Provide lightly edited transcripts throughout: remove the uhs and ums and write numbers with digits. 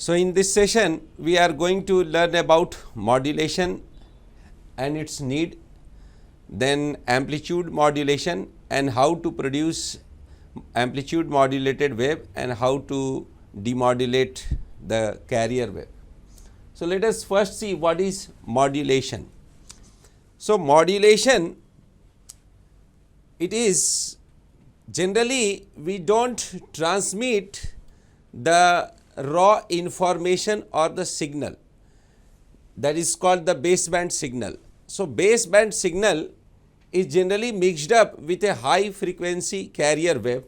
So, in this session we are going to learn about modulation and its need, then amplitude modulation and how to produce amplitude modulated wave and how to demodulate the carrier wave. So, let us first see what is modulation. So, modulation, it is generally we do not transmit the raw information or the signal, that is called the baseband signal. So, baseband signal is generally mixed up with a high frequency carrier wave,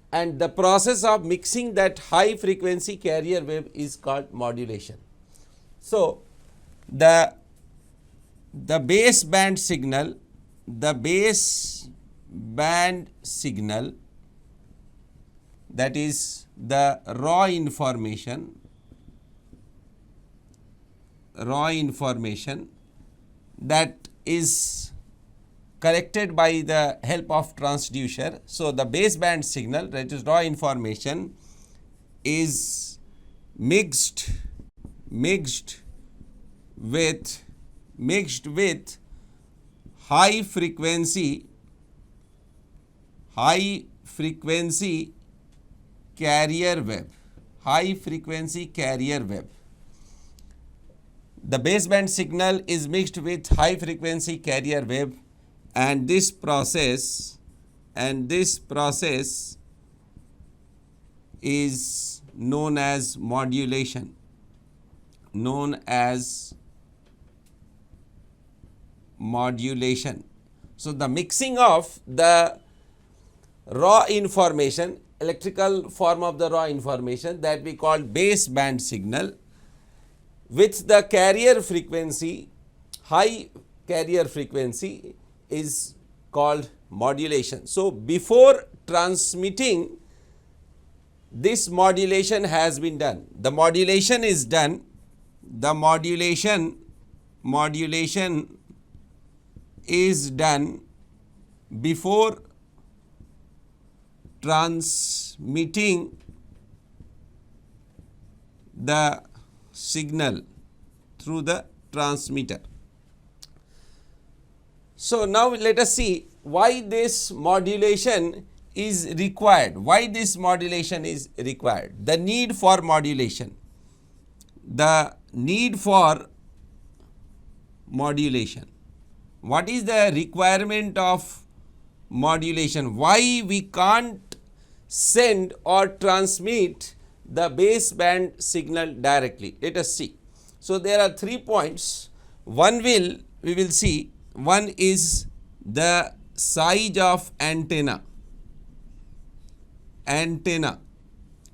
and the process of mixing that high frequency carrier wave is called modulation. So, the baseband signal, that is the raw information that is collected by the help of transducer. So, the baseband signal, that is raw information, is mixed with high frequency carrier wave. The baseband signal is mixed with high frequency carrier wave, and this process is known as modulation. So, the mixing of the raw information, electrical form of the raw information, that we call baseband signal, with the carrier frequency, high carrier frequency, is called modulation. So, before transmitting, this modulation has been done. The modulation is done. The modulation is done before transmitting the signal through the transmitter. So, now let us see why this modulation is required. The need for modulation. What is the requirement of modulation? Why we can't send or transmit the baseband signal directly? Let us see. So, there are 3 points. We will see. One is the size of antenna.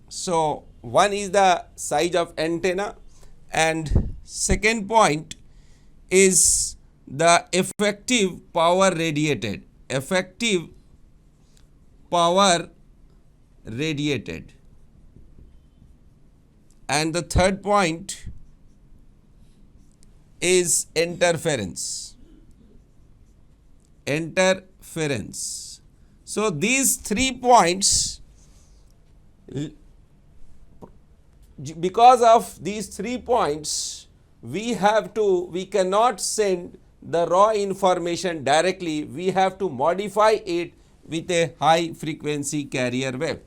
So, one is the size of antenna, and second point is the effective power radiated. And the third point is interference. So, these 3 points, because of these 3 points, we cannot send the raw information directly. We have to modify it with a high frequency carrier wave.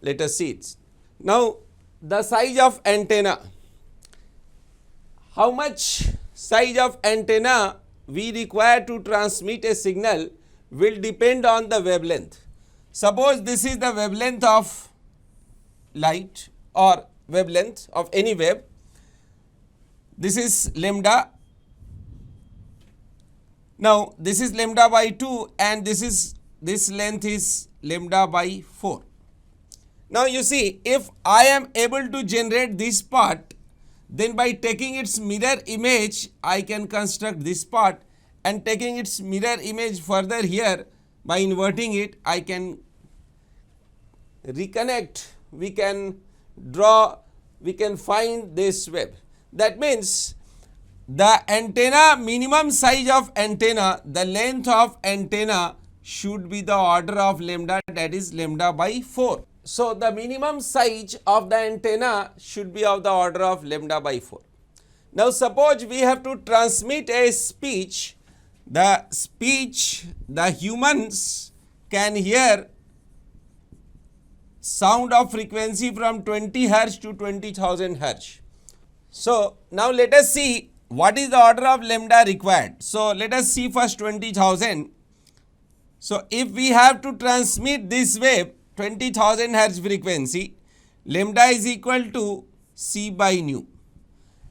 Let us see it. Now, the size of antenna. How much size of antenna we require to transmit a signal will depend on the wavelength. Suppose this is the wavelength of light or wavelength of any wave. This is lambda. Now, this is lambda by 2 and this length is lambda by 4. Now, you see, if I am able to generate this part, then by taking its mirror image, I can construct this part, and taking its mirror image further here, by inverting it, I can reconnect, we can find this wave. That means, the antenna, minimum size of antenna, the length of antenna should be the order of lambda, that is lambda by 4. So the minimum size of the antenna should be of the order of lambda by 4. Now suppose we have to transmit a speech, the humans can hear sound of frequency from 20 hertz to 20,000 hertz. So now let us see what is the order of lambda required. So let us see first 20,000. So if we have to transmit this wave 20,000 hertz frequency, lambda is equal to C by nu.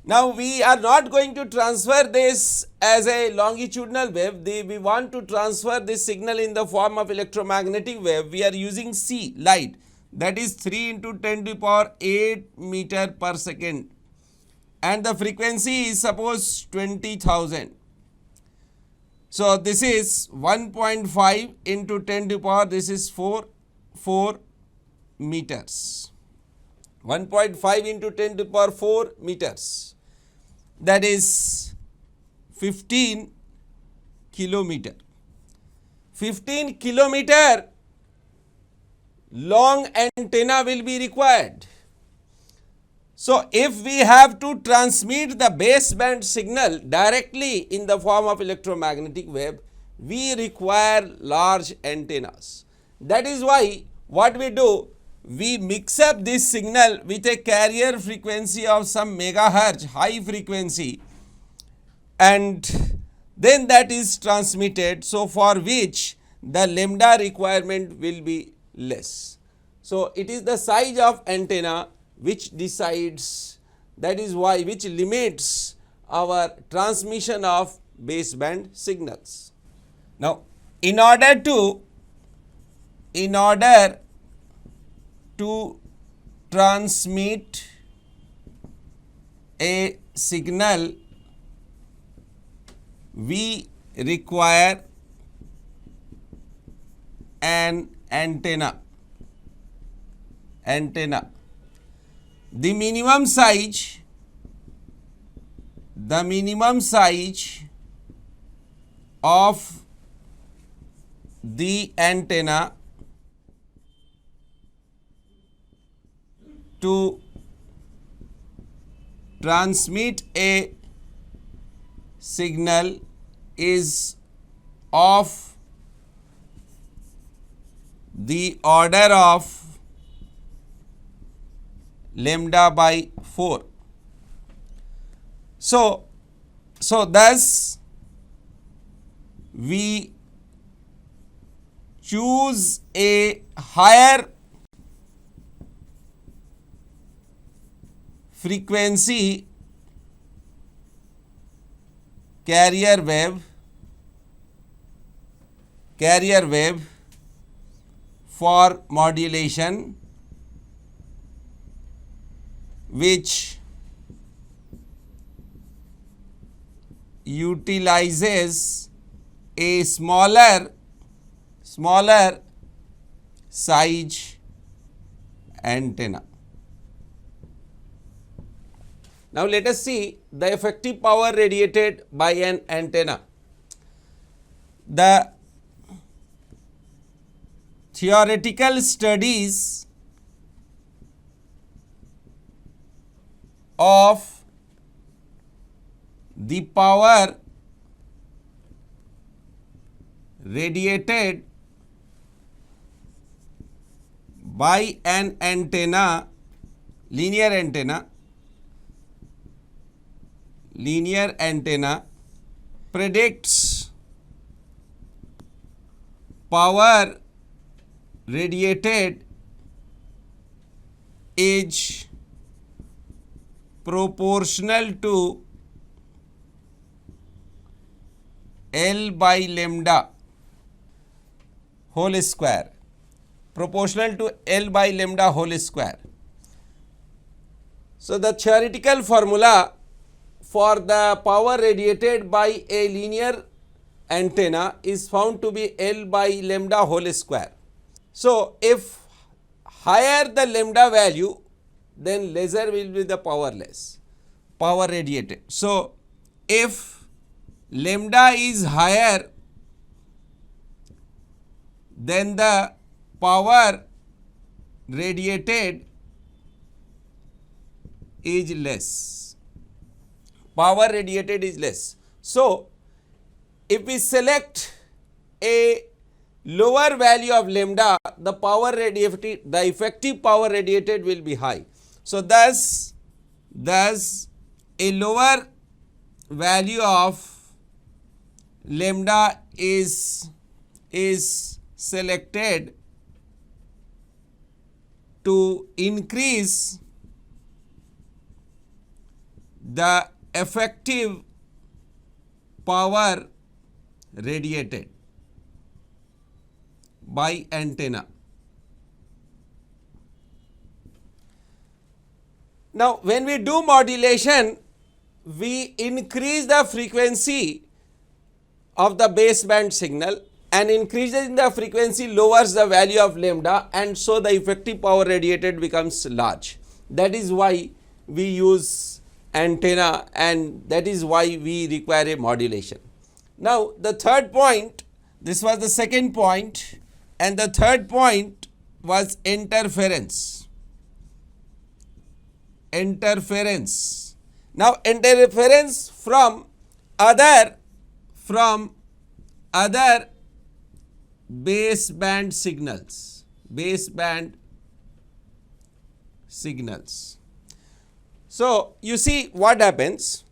Now we are not going to transfer this as a longitudinal wave. We want to transfer this signal in the form of electromagnetic wave. We are using C, light, that is 3 into 10 to the power 8 meter per second, and the frequency is suppose 20,000. So this is 1.5 into 10 to the power, this is 4 meters. 1.5 into 10 to the power 4 meters, that is 15 kilometer. 15 kilometer long antenna will be required. So if we have to transmit the baseband signal directly in the form of electromagnetic wave, we require large antennas. That is why what we do, we mix up this signal with a carrier frequency of some megahertz, high frequency, and then that is transmitted, so for which the lambda requirement will be less. So it is the size of antenna which decides, that is why, which limits our transmission of baseband signals. Now in order to transmit a signal, we require an antenna. The minimum size of the antenna to transmit a signal is of the order of lambda by 4. So thus we choose a higher frequency carrier wave for modulation, which utilizes a smaller size antenna. Now let us see the effective power radiated by an antenna. The theoretical studies of the power radiated by an antenna, linear antenna predicts power radiated is proportional to L by lambda whole square, proportional to L by lambda whole square. So the theoretical formula for the power radiated by a linear antenna is found to be L by lambda whole square. So if higher the lambda value, then lesser will be the power radiated. So if lambda is higher, then the power radiated is less. Power radiated is less. So, if we select a lower value of lambda, the effective power radiated will be high. So, thus a lower value of lambda is selected to increase the effective power radiated by antenna. Now, when we do modulation, we increase the frequency of the baseband signal, and increasing the frequency lowers the value of lambda, and so the effective power radiated becomes large. That is why we use antenna, and that is why we require a modulation. Now, the third point, this was the second point, and the third point was interference. Interference. Now, interference from other baseband signals. Baseband signals. So, you see what happens.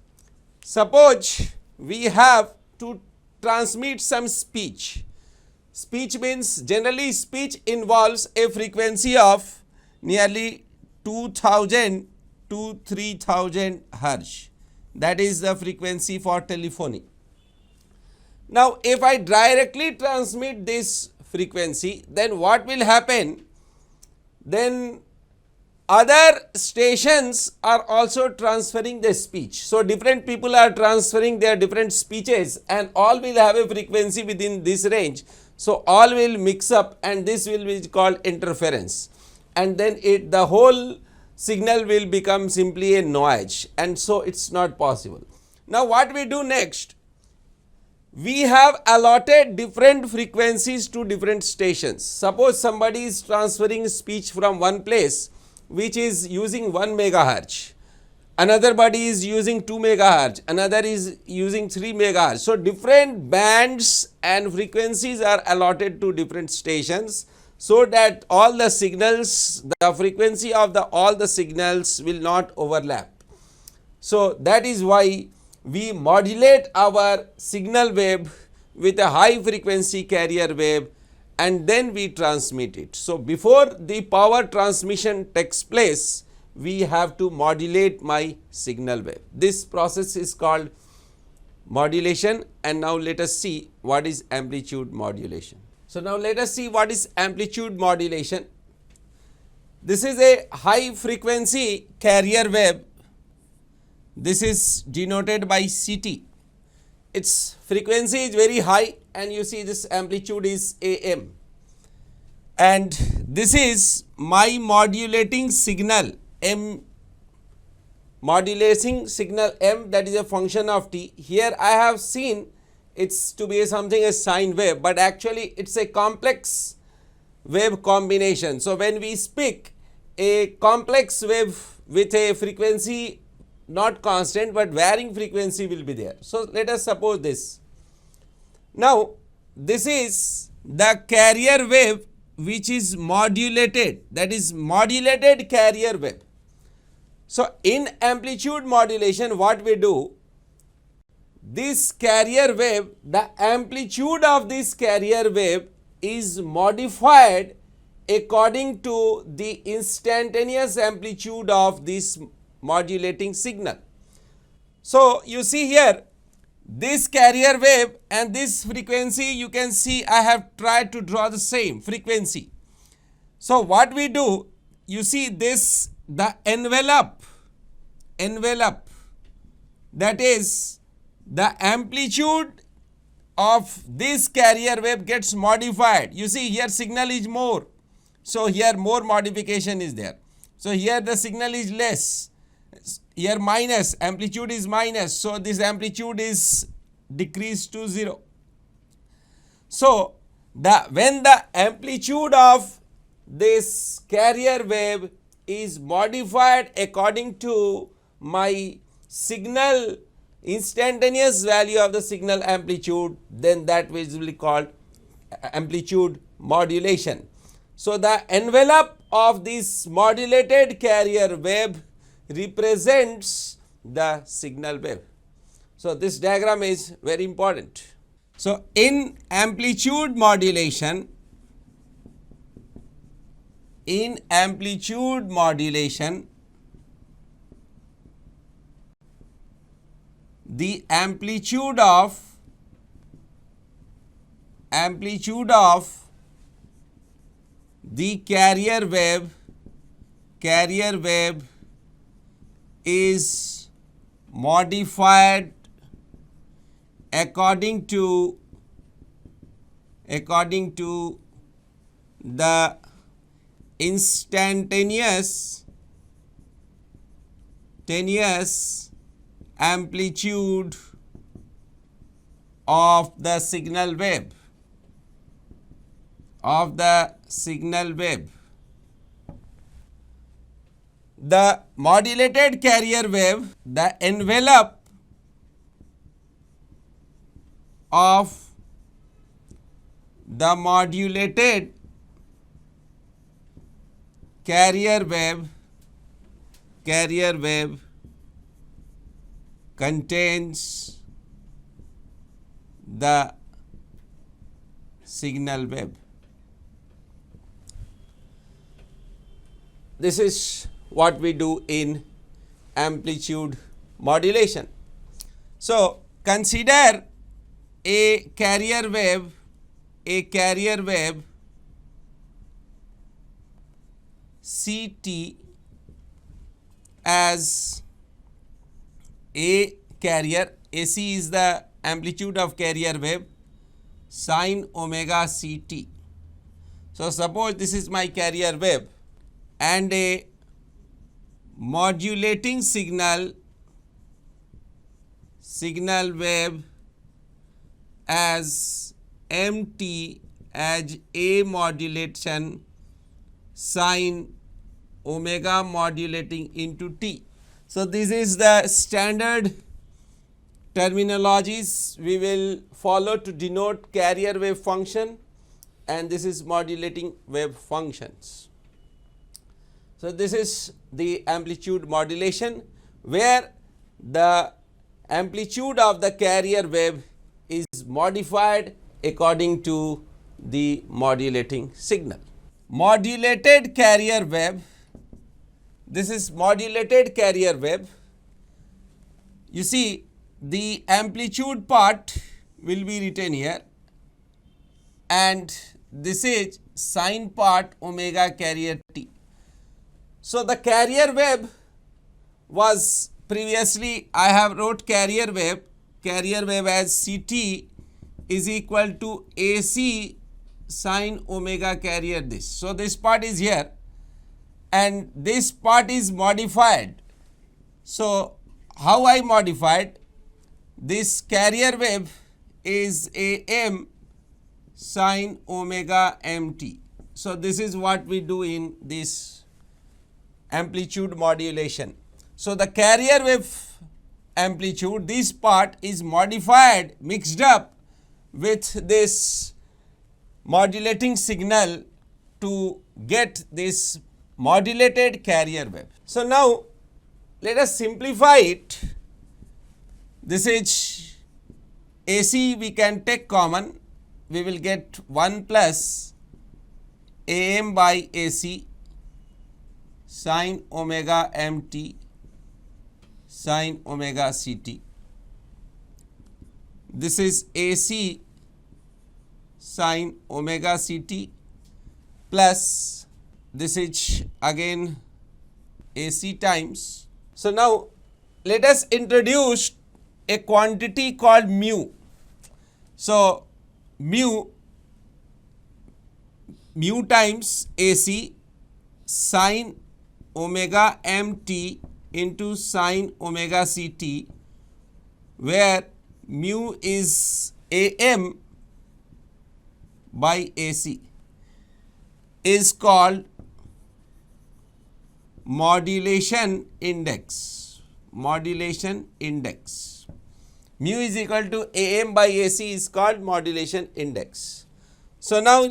Suppose we have to transmit some speech. Speech means, generally speech involves a frequency of nearly 2000 to 3000 Hz. That is the frequency for telephony. Now, if I directly transmit this frequency, then what will happen? Then other stations are also transferring the speech. So, different people are transferring their different speeches, and all will have a frequency within this range. So, all will mix up, and this will be called interference, and then the whole signal will become simply a noise, and so it is not possible. Now, what we do next? We have allotted different frequencies to different stations. Suppose somebody is transferring speech from one place which is using 1 megahertz, another body is using 2 megahertz, another is using 3 megahertz. So, different bands and frequencies are allotted to different stations, so that all the signals, the frequency of all the signals will not overlap. So, that is why we modulate our signal wave with a high frequency carrier wave, and then we transmit it. So, before the power transmission takes place, we have to modulate my signal wave. This process is called modulation, and now let us see what is amplitude modulation. So, now let us see what is amplitude modulation. This is a high frequency carrier wave. This is denoted by CT. Its frequency is very high, and you see this amplitude is AM. And this is my modulating signal M, modulating signal M, that is a function of T. Here I have seen it's to be something a sine wave, but actually it's a complex wave combination. So, when we speak a complex wave with a frequency not constant but varying frequency will be there. So, let us suppose this. Now, this is the carrier wave which is modulated, that is modulated carrier wave. So, in amplitude modulation what we do, this carrier wave, the amplitude of this carrier wave is modified according to the instantaneous amplitude of this modulating signal. So, you see here this carrier wave and this frequency, you can see I have tried to draw the same frequency. So, what we do, you see this, the envelope, that is the amplitude of this carrier wave gets modified. You see here signal is more, so here more modification is there. So, here the signal is less, here minus, amplitude is minus, so this amplitude is decreased to 0. So, when the amplitude of this carrier wave is modified according to my signal instantaneous value of the signal amplitude, then that will be called amplitude modulation. So, the envelope of this modulated carrier wave represents the signal wave. So, this diagram is very important. So, in amplitude modulation, the amplitude of the carrier wave is modified according to the instantaneous amplitude of the signal wave. The modulated carrier wave, the envelope of the modulated carrier wave contains the signal wave. This is what we do in amplitude modulation. So, consider a carrier wave CT as a carrier. AC is the amplitude of carrier wave, sin omega CT. So, suppose this is my carrier wave and a modulating signal wave as MT as A modulation sin omega modulating into T. So, this is the standard terminologies we will follow to denote carrier wave function, and this is modulating wave functions. So, this is the amplitude modulation where the amplitude of the carrier wave is modified according to the modulating signal. Modulated carrier wave, this is modulated carrier wave. You see, the amplitude part will be written here and this is sine part omega carrier T. So, the carrier wave was previously I have wrote carrier wave as CT is equal to AC sine omega carrier this. So, this part is here and this part is modified. So, how I modified? This carrier wave is AM sine omega MT. So, this is what we do in this amplitude modulation. So, the carrier wave amplitude, this part is modified, mixed up with this modulating signal to get this modulated carrier wave. So, now let us simplify it. This is AC, we can take common, we will get 1 plus AM by AC sine omega MT sine omega CT. This is AC sine omega CT plus this is again AC times. So, now let us introduce a quantity called mu. So, mu times AC sine omega MT into sine omega CT, where mu is AM by AC. is called modulation index. Modulation index. Mu is equal to AM by AC is called modulation index. So now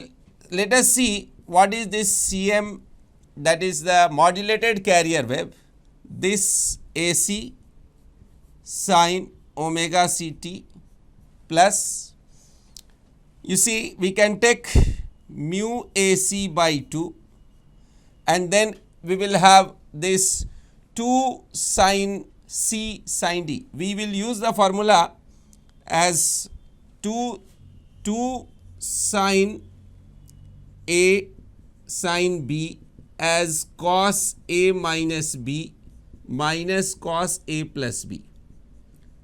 let us see what is this CM, that is the modulated carrier wave. This AC sin omega CT plus, you see we can take mu AC by 2 and then we will have this 2 sin C sin D. We will use the formula as 2 sin A sin B as cos A minus B minus cos A plus B.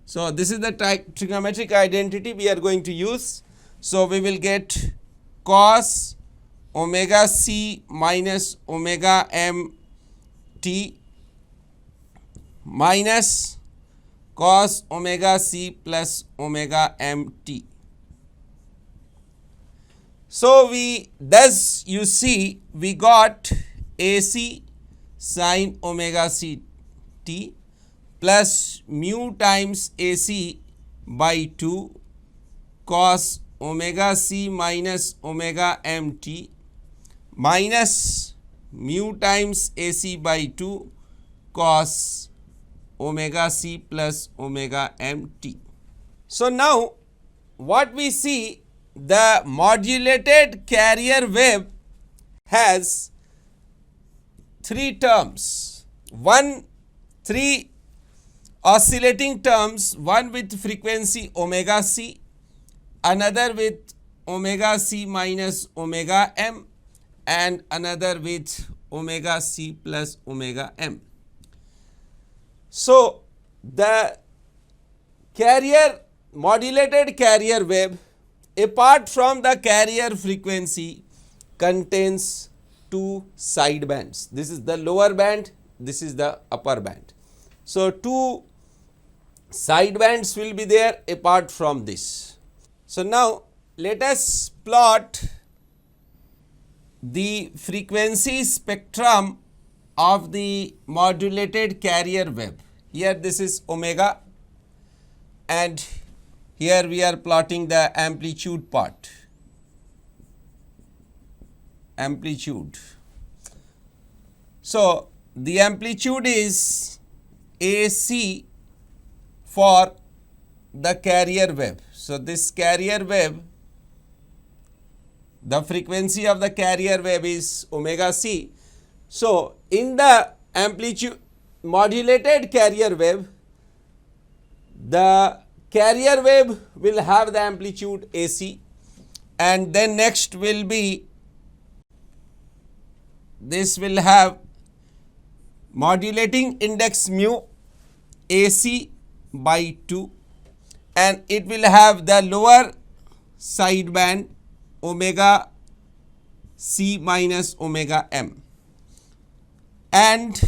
So this is the trigonometric identity we are going to use. So we will get cos omega C minus omega M T minus cos omega C plus omega M T. So we thus you see we got AC sin omega C T plus mu times AC by 2 cos omega C minus omega M T minus mu times AC by 2 cos omega C plus omega M T. So now what we see, the modulated carrier wave has 3 terms, three oscillating terms, one with frequency omega C, another with omega C minus omega M and another with omega C plus omega M. So the modulated carrier wave, apart from the carrier frequency, contains 2 side bands. This is the lower band, this is the upper band. So 2 side bands will be there apart from this. So now let us plot the frequency spectrum of the modulated carrier wave. Here this is omega and here we are plotting the amplitude part. Amplitude. So the amplitude is AC for the carrier wave. So this carrier wave, the frequency of the carrier wave is omega C. So in the amplitude modulated carrier wave, the carrier wave will have the amplitude AC and then next will be, this will have modulating index mu AC by 2 and it will have the lower side band omega C minus omega M and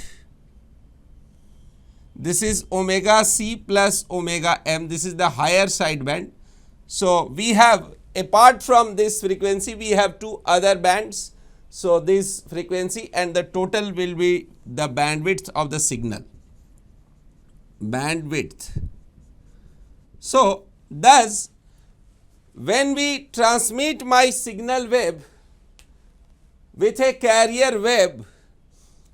this is omega C plus omega M, this is the higher side band. So we have, apart from this frequency, we have 2 other bands. So this frequency and the total will be the bandwidth of the signal. Bandwidth. So thus when we transmit my signal wave with a carrier wave,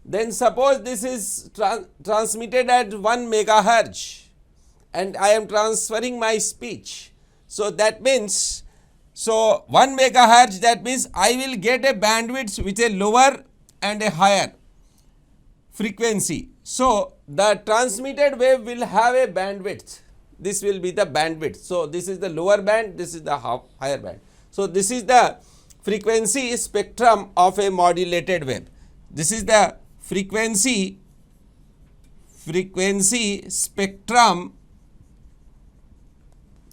then suppose this is transmitted at 1 megahertz and I am transferring my speech. So that means, so 1 megahertz, that means I will get a bandwidth with a lower and a higher frequency. So the transmitted wave will have a bandwidth. This will be the bandwidth. So this is the lower band, this is the higher band. So this is the frequency spectrum of a modulated wave. This is the frequency spectrum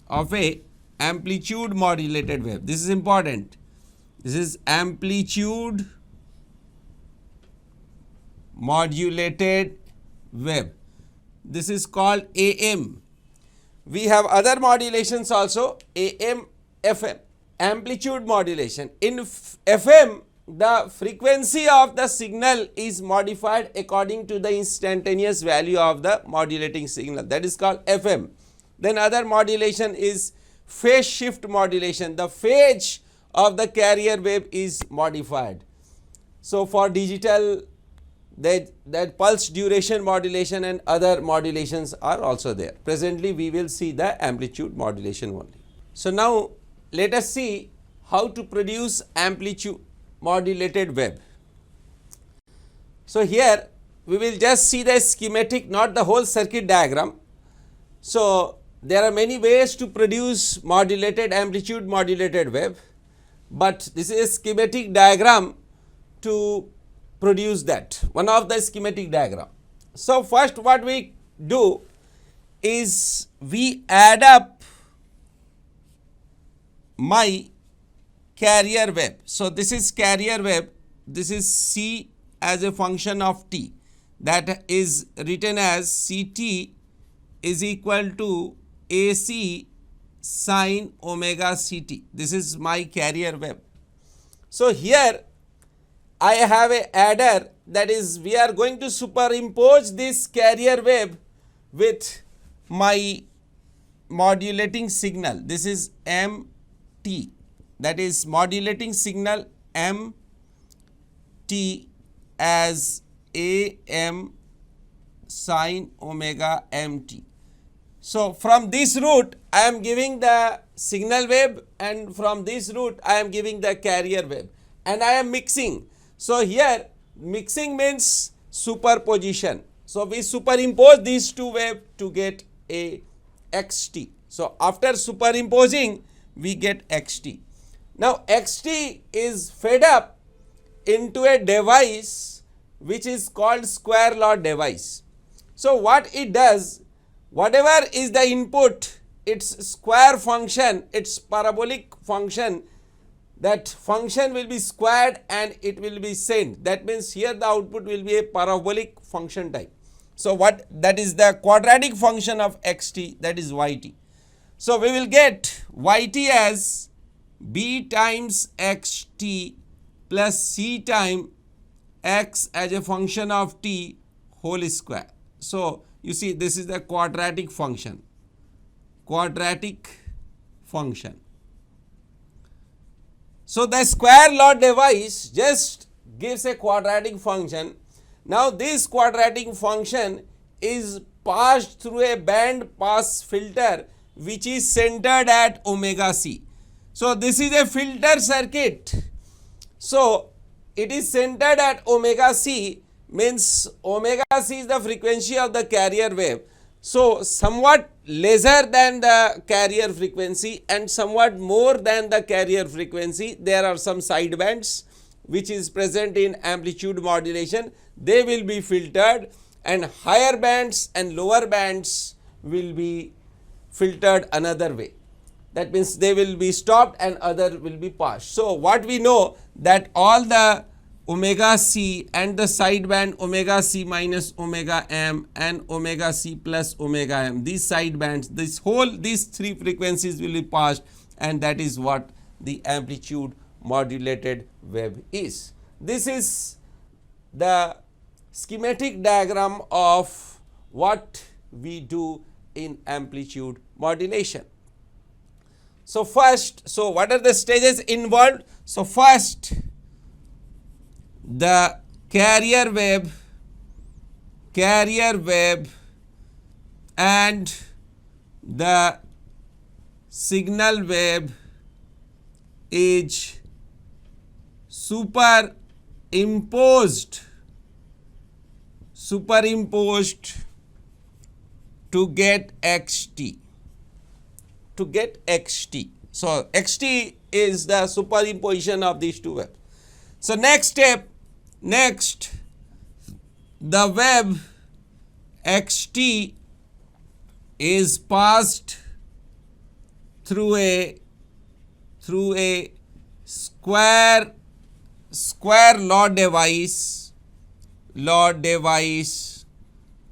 of a amplitude modulated wave. This is important. This is amplitude modulated wave. This is called AM. We have other modulations also, AM, FM, amplitude modulation. In FM, the frequency of the signal is modified according to the instantaneous value of the modulating signal, that is called FM. Then other modulation is phase shift modulation, the phase of the carrier wave is modified. So, for digital that pulse duration modulation and other modulations are also there. Presently we will see the amplitude modulation only. So, now let us see how to produce amplitude modulated wave. So, here we will just see the schematic, not the whole circuit diagram. So, there are many ways to produce modulated amplitude modulated wave, but this is a schematic diagram to produce that, one of the schematic diagram. So, first what we do is we add up my carrier wave. So, this is carrier wave, this is C as a function of t, that is written as Ct is equal to AC sin omega Ct. This is my carrier wave. So, here I have a adder, that is we are going to superimpose this carrier wave with my modulating signal. This is MT, that is modulating signal MT as AM sin omega MT. So, from this root I am giving the signal wave, and from this root I am giving the carrier wave, and I am mixing. So, here mixing means superposition. So, we superimpose these two waves to get a xt. So, after superimposing we get xt. Now, xt is fed up into a device which is called square law device. So, what it does, whatever is the input, its square function, its parabolic function, that function will be squared and it will be sent. That means, here the output will be a parabolic function type. So, what that is the quadratic function of xt, that is yt. So, we will get yt as b times xt plus c times x as a function of t whole square. So, you see this is the quadratic function, So, the square law device just gives a quadratic function. Now, this quadratic function is passed through a band pass filter which is centered at omega c. So, this is a filter circuit. So, it is centered at omega c, means omega c is the frequency of the carrier wave. So, somewhat lesser than the carrier frequency and somewhat more than the carrier frequency, there are some side bands which is present in amplitude modulation. They will be filtered, and higher bands and lower bands will be filtered another way. That means, they will be stopped and other will be passed. So, what we know that all the omega c and the sideband omega c minus omega m and omega c plus omega m, these sidebands, these three frequencies will be passed, and that is what the amplitude modulated wave is. This is the schematic diagram of what we do in amplitude modulation. So, first, what are the stages involved? So, first, the carrier wave and the signal wave is superimposed to get xt. So, xt is the superimposition of these two waves. So, next step, the wave xt is passed through a square law device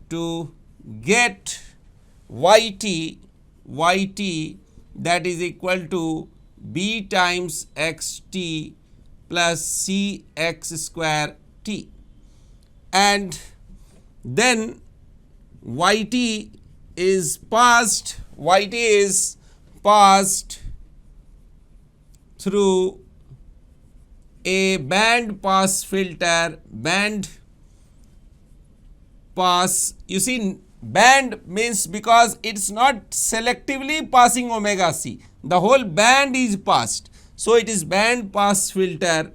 to get yt, that is equal to b times xt plus Cx square t, and then Yt is passed through a band pass filter. You see, band means because it's not selectively passing omega c, the whole band is passed. So it is band pass filter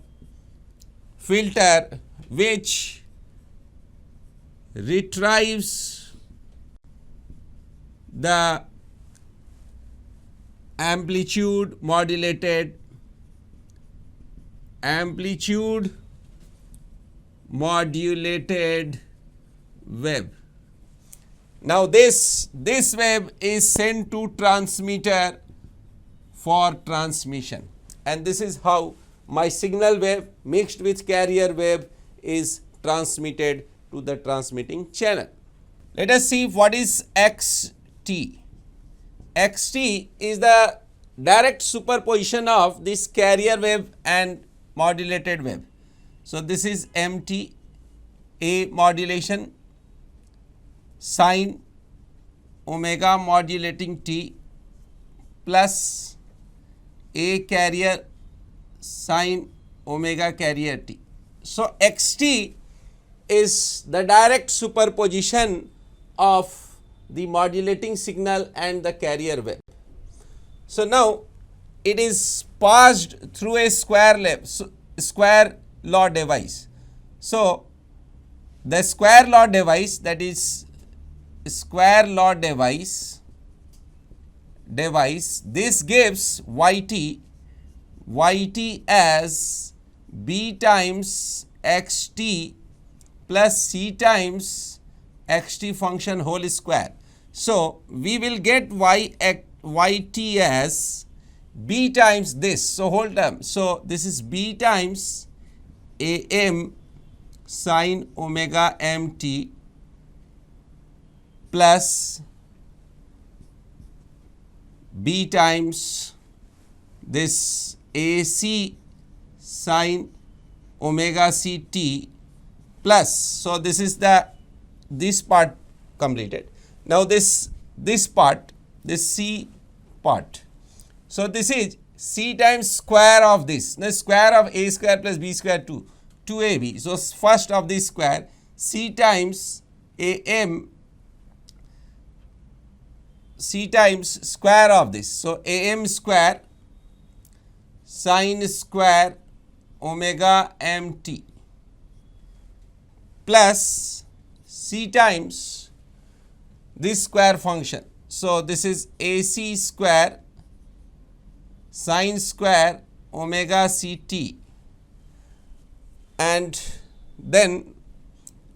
which retrieves the amplitude modulated wave. Now this wave is sent to transmitter for transmission, and this is how my signal wave mixed with carrier wave is transmitted to the transmitting channel. Let us see what is xt. Xt is the direct superposition of this carrier wave and modulated wave. So this is mt, a modulation, sine omega modulating t, plus a carrier sine omega carrier t. So xt is the direct superposition of the modulating signal and the carrier wave. So now it is passed through a square law device. So the square law device, that is square law device, this gives yt as b times xt plus c times xt function whole square. So we will get yt as b times this, so whole term. So this is b times am sine omega mt plus b times this ac sine omega ct plus, so this is this part completed. Now this part, this c part, so this is c times square of this, the square of a square plus b square 2ab. So first of this square, c times am, c times square of this, so am square sine square omega mt plus c times this square function. So this is ac square sine square omega ct, and then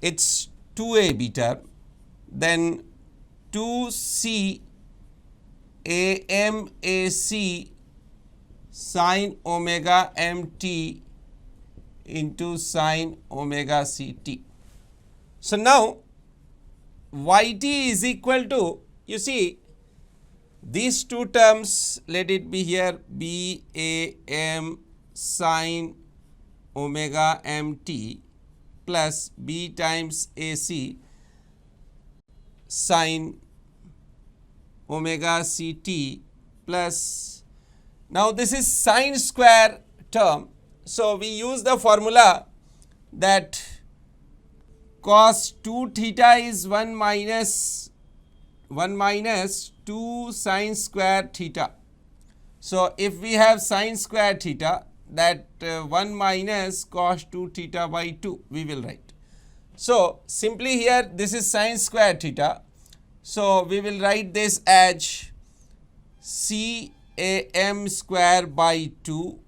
it's 2ab term, then 2c amac sine omega mt into sine omega ct. So now yt is equal to, you see, these two terms, let it be here bam sine omega mt plus b times ac sine omega ct plus, now this is sine square term. So we use the formula that cos 2 theta is 1 minus 2 sine square theta. So if we have sine square theta, that 1 minus cos 2 theta by 2 we will write. So simply here this is sine square theta. So we will write this as cam square by 2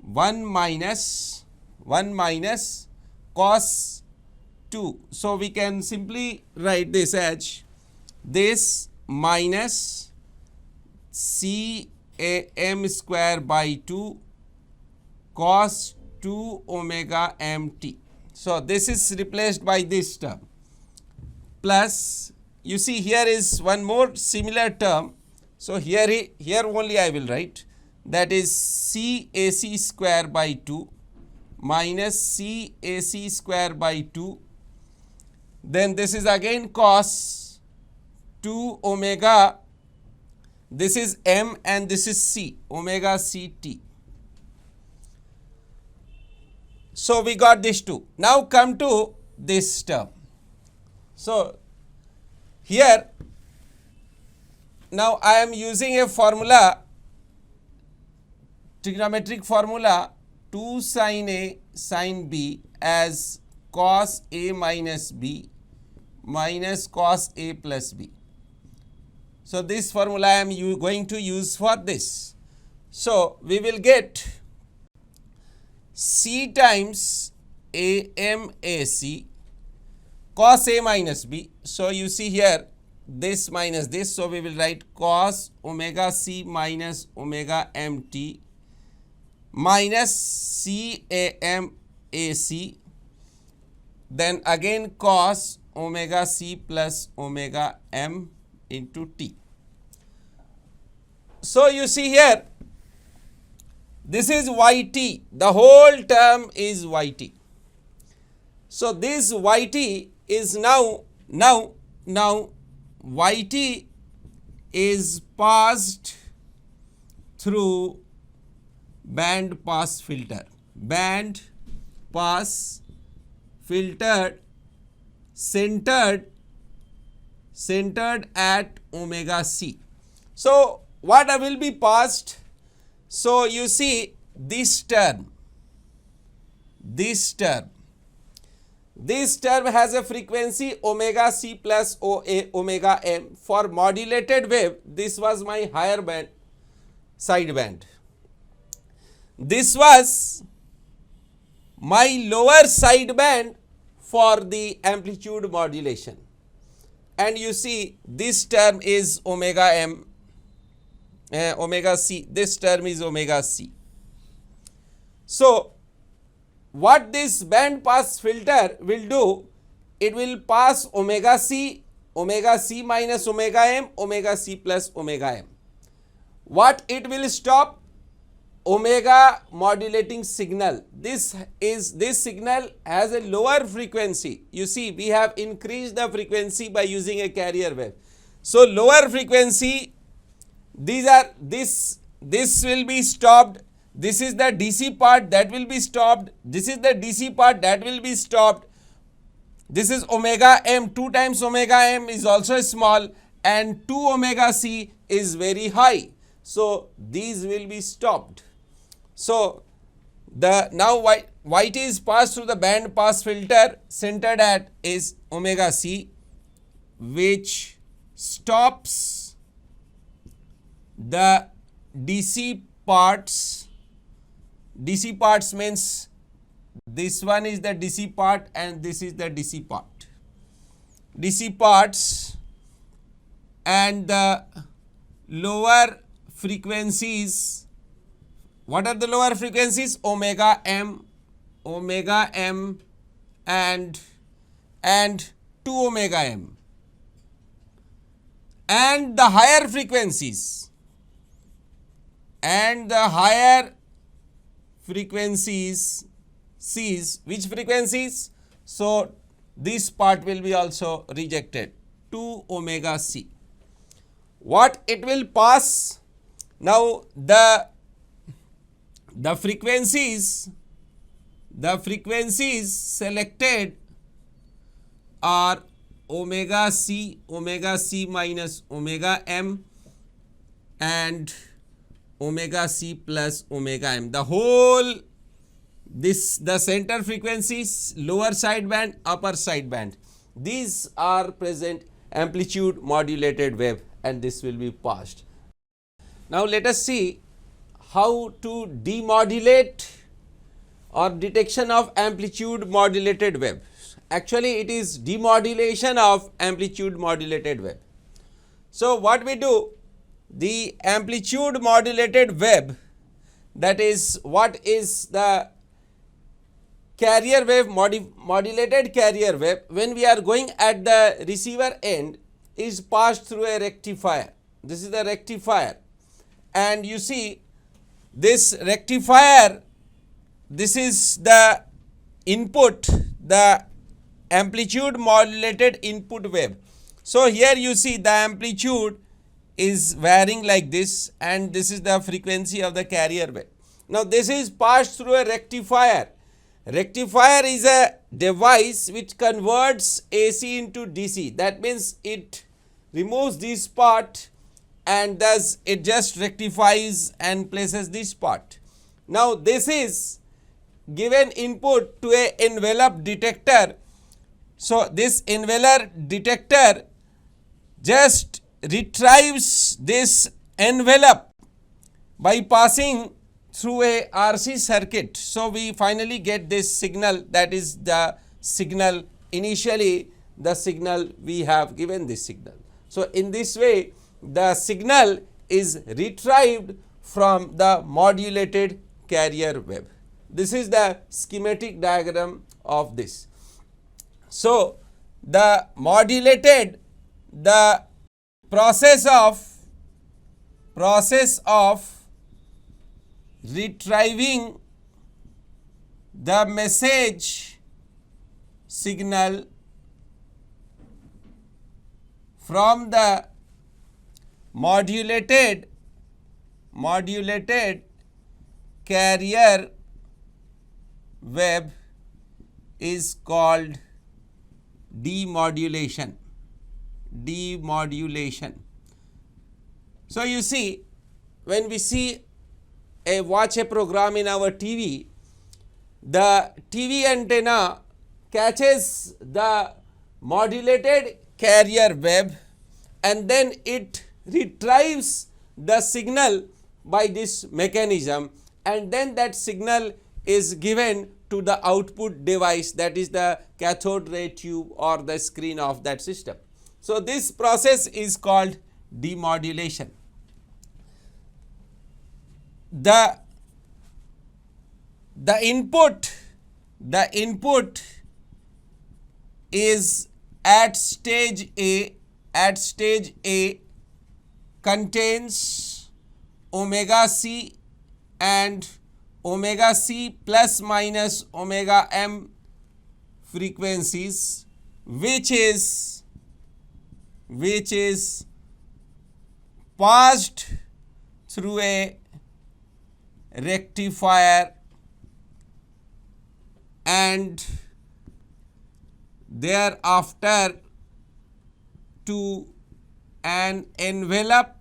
1 minus cos 2. So we can simply write this as this minus cam square by 2 cos 2 omega mt. So this is replaced by this term plus, you see here is one more similar term. So here only I will write that is CAC square by 2 minus CAC square by 2. Then this is again cos 2 omega, this is M and this is C, omega CT. So we got these two. Now come to this term. So here now I am using a formula, trigonometric formula 2 sin A sin B as cos A minus B minus cos A plus B. So this formula I am going to use for this. So we will get C times AMAC cos A minus B. So you see here this minus this, so we will write cos omega C minus omega MT minus CAMAC, then again cos omega C plus omega M into T. So you see here this is YT, the whole term is YT. So this YT is now YT is passed through band pass filter, band pass filtered centered at omega C. So what will be passed? So you see this term has a frequency omega C plus omega M. For modulated wave, this was my higher band, sideband. This was my lower sideband for the amplitude modulation. And you see this term is omega M, omega C, this term is omega C. So what this band pass filter will do, it will pass omega C minus omega M, omega C plus omega M. What it will stop? Omega modulating signal. This signal has a lower frequency. You see we have increased the frequency by using a carrier wave. So lower frequency, this will be stopped. This is the DC part that will be stopped. This is the DC part that will be stopped. This is omega M, 2 times omega M is also small, and 2 omega C is very high. So these will be stopped. So the now YT is passed through the band pass filter centered at is omega C, which stops the DC parts. DC parts means this one is the DC part and this is the DC part. DC parts and the lower frequencies. What are the lower frequencies? Omega M and 2 omega M. And the higher frequencies, C's, which frequencies? So this part will be also rejected, 2 omega C. What it will pass? Now the frequencies selected are omega C minus omega M and omega C plus omega M. The whole the center frequencies, lower sideband, upper sideband, these are present amplitude modulated wave, and this will be passed. Now let us see how to demodulate or detection of amplitude modulated wave. Actually it is demodulation of amplitude modulated wave. So what we do, the amplitude modulated wave, that is what is the carrier wave, modulated carrier wave, when we are going at the receiver end, is passed through a rectifier. This is the rectifier, and you see This rectifier, this is the input, the amplitude modulated input wave. So here you see the amplitude is varying like this, and this is the frequency of the carrier wave. Now this is passed through a rectifier. Rectifier is a device which converts AC into DC. That means it removes this part and thus it just rectifies and places this part. Now this is given input to a envelope detector. So this envelope detector just retrieves this envelope by passing through a RC circuit. So we finally get this signal, that is the signal, initially the signal we have given this signal. So in this way the signal is retrieved from the modulated carrier wave. This is the schematic diagram of this. So the modulated, the process of retrieving the message signal from the modulated carrier wave is called demodulation. So you see, when we watch a program in our TV, the TV antenna catches the modulated carrier wave and then it retrieves the signal by this mechanism, and then that signal is given to the output device, that is the cathode ray tube or the screen of that system. So this process is called demodulation. The input is at stage A contains omega c and omega c plus minus omega m frequencies, which is passed through a rectifier and thereafter to an envelope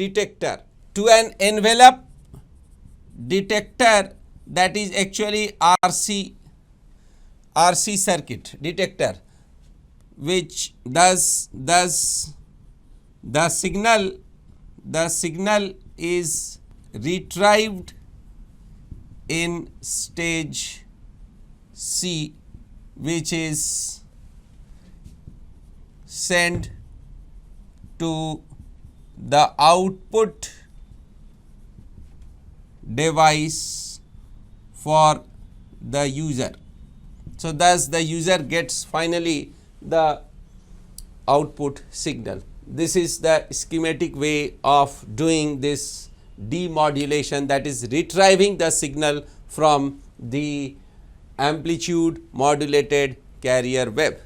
detector, that is actually RC circuit detector, which thus the signal is retrieved in stage C, which is sent to the output device for the user. So thus the user gets finally the output signal. This is the schematic way of doing this demodulation, that is retrieving the signal from the amplitude modulated carrier wave.